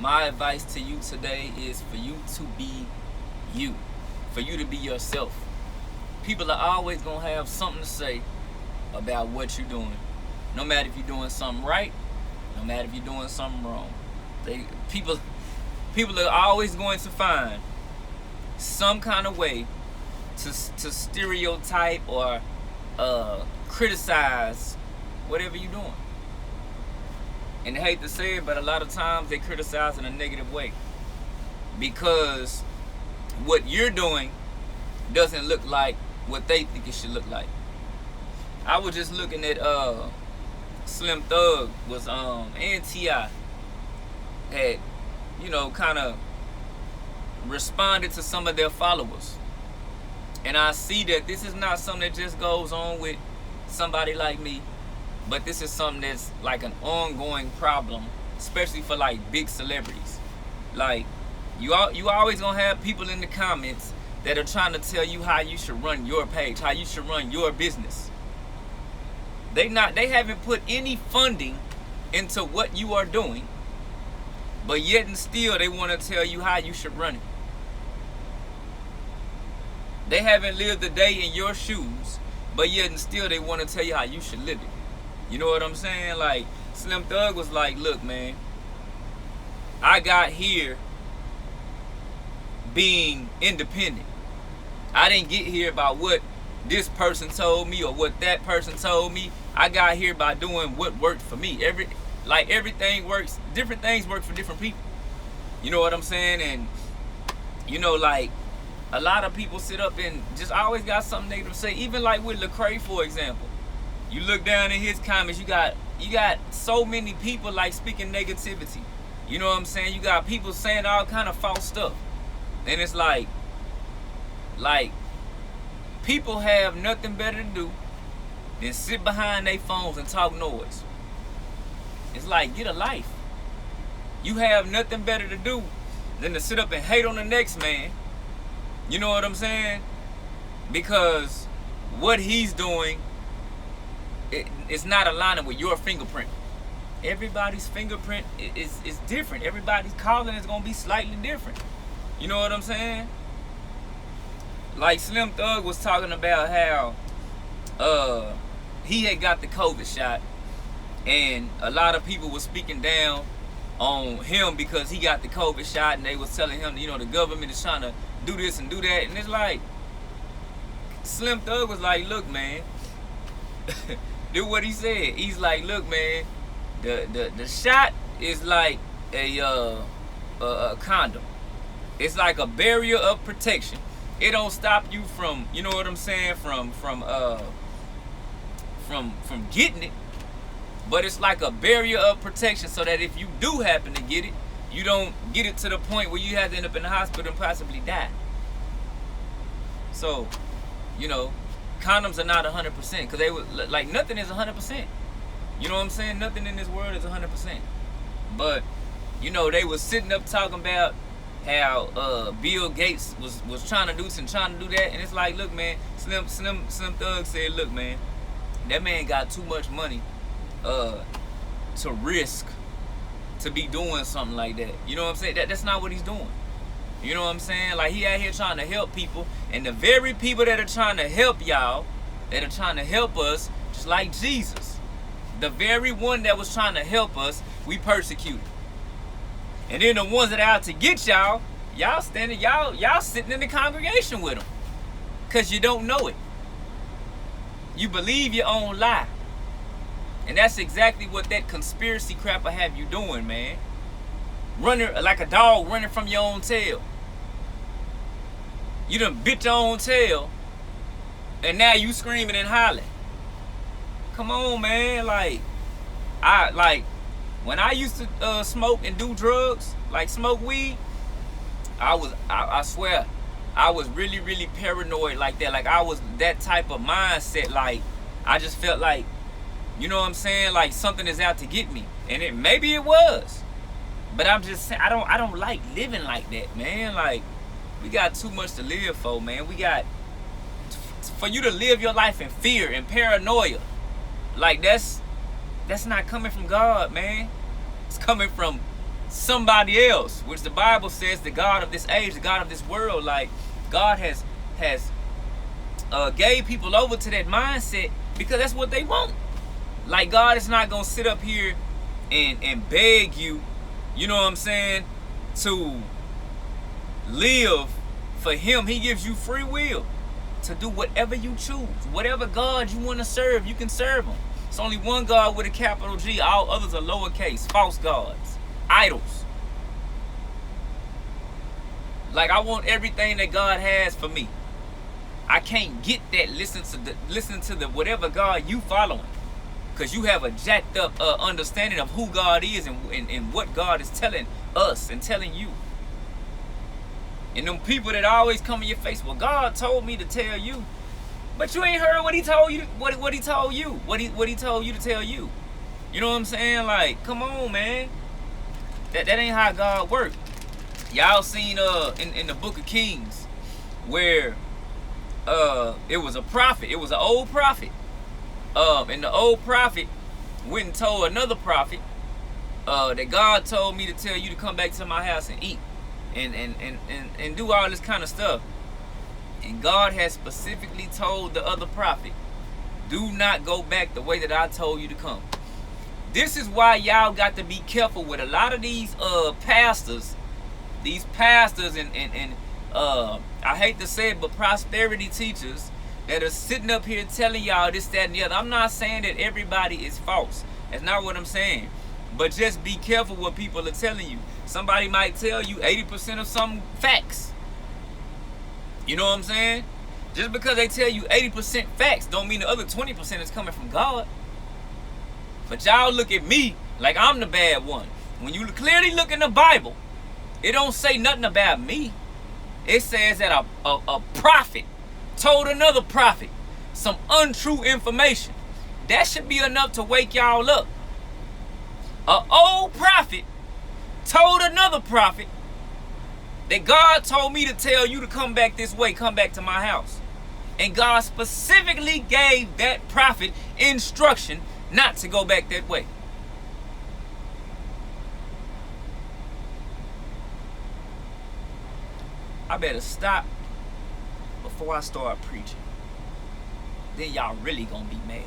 my advice to you today is for you to be you, for you to be yourself. People are always gonna have something to say about what you're doing, no matter if you're doing something right, no matter if you're doing something wrong. People are always going to find some kind of way to stereotype or criticize whatever you're doing. And I hate to say it, but a lot of times they criticize in a negative way, because what you're doing doesn't look like what they think it should look like. I was just looking at Slim Thug was and T.I had, you know, kind of responded to some of their followers. And I see that this is not something that just goes on with somebody like me, but this is something that's like an ongoing problem, especially for like big celebrities. Like you always gonna have people in the comments that are trying to tell you how you should run your page, how you should run your business. They haven't put any funding into what you are doing, but yet and still they want to tell you how you should run it. They haven't lived a day in your shoes, but yet and still they want to tell you how you should live it. You know what I'm saying? Like Slim Thug was like, look, man, I got here being independent. I didn't get here by what this person told me or what that person told me. I got here by doing what worked for me. Everything works, different things work for different people. You know what I'm saying? And you know, like a lot of people sit up and just always got something negative to say. Even like with Lecrae, for example. You look down in his comments, you got so many people like speaking negativity. You know what I'm saying? You got people saying all kind of false stuff. And it's like people have nothing better to do than sit behind their phones and talk noise. It's like, get a life. You have nothing better to do than to sit up and hate on the next man. You know what I'm saying? Because what he's doing, it's not aligning with your fingerprint. Everybody's fingerprint is different. Everybody's calling is going to be slightly different. You know what I'm saying? Like Slim Thug was talking about how he had got the COVID shot, and a lot of people were speaking down on him because he got the COVID shot, and they was telling him, you know, the government is trying to do this and do that. And it's like, Slim Thug was like, look, man, do what he said. He's like, look, man, the shot is like a condom. It's like a barrier of protection. It don't stop you from, you know what I'm saying, from getting it, but it's like a barrier of protection so that if you do happen to get it, you don't get it to the point where you have to end up in the hospital and possibly die. So, you know, condoms are not 100% because they would, like, nothing is 100%. You know what I'm saying? Nothing in this world is 100%. But, you know, they was sitting up talking about how Bill Gates was trying to do this and trying to do that, and it's like, look, man, Slim Thug said, look, man, that man got too much money to risk to be doing something like that. You know what I'm saying? That's not what he's doing. You know what I'm saying? Like, he out here trying to help people, and the very people that are trying to help y'all, that are trying to help us, just like Jesus, the very one that was trying to help us, we persecuted. And then the ones that are out to get y'all, y'all sitting in the congregation with them, because you don't know it. You believe your own lie. And that's exactly what that conspiracy crap will have you doing, man. Running like a dog running from your own tail. You done bit your own tail, and now you screaming and hollering. Come on, man. When I used to smoke and do drugs, like smoke weed, I swear, I was really, really paranoid like that. Like, I was that type of mindset. Like, I just felt like, you know what I'm saying? Like, something is out to get me. And maybe it was. But I'm just saying, I don't like living like that, man. Like, we got too much to live for, man. For you to live your life in fear and paranoia, like, that's not coming from God, man. It's coming from somebody else, which the Bible says the God of this age, the God of this world. Like, God has gave people over to that mindset because that's what they want. Like, God is not gonna sit up here and beg you, you know what I'm saying, to live for him. He gives you free will to do whatever you choose. Whatever God you want to serve, you can serve him. It's only one God with a capital G. All others are lowercase, false gods, idols. Like, I want everything that God has for me. I can't get that. Listen to the whatever God you following, because you have a jacked up understanding of who God is and what God is telling us and telling you. And them people that always come in your face, well, God told me to tell you, but you ain't heard what he told you. What he told you? What he told you to tell you? You know what I'm saying? Like, come on, man. That ain't how God works. Y'all seen in the Book of Kings where it was a prophet. It was an old prophet. And the old prophet went and told another prophet that God told me to tell you to come back to my house and eat and do all this kind of stuff. And God has specifically told the other prophet, do not go back the way that I told you to come. This is why y'all got to be careful with a lot of these pastors. These pastors and I hate to say it, but prosperity teachers that are sitting up here telling y'all this, that, and the other. I'm not saying that everybody is false. That's not what I'm saying. But just be careful what people are telling you. Somebody might tell you 80% of some facts. You know what I'm saying? Just because they tell you 80% facts don't mean the other 20% is coming from God. But y'all look at me like I'm the bad one. When you clearly look in the Bible, it don't say nothing about me. It says that a prophet told another prophet some untrue information. That should be enough to wake y'all up. An old prophet told another prophet that God told me to tell you to come back this way, come back to my house. And God specifically gave that prophet instruction not to go back that way. I better stop before I start preaching. Then y'all really gonna be mad.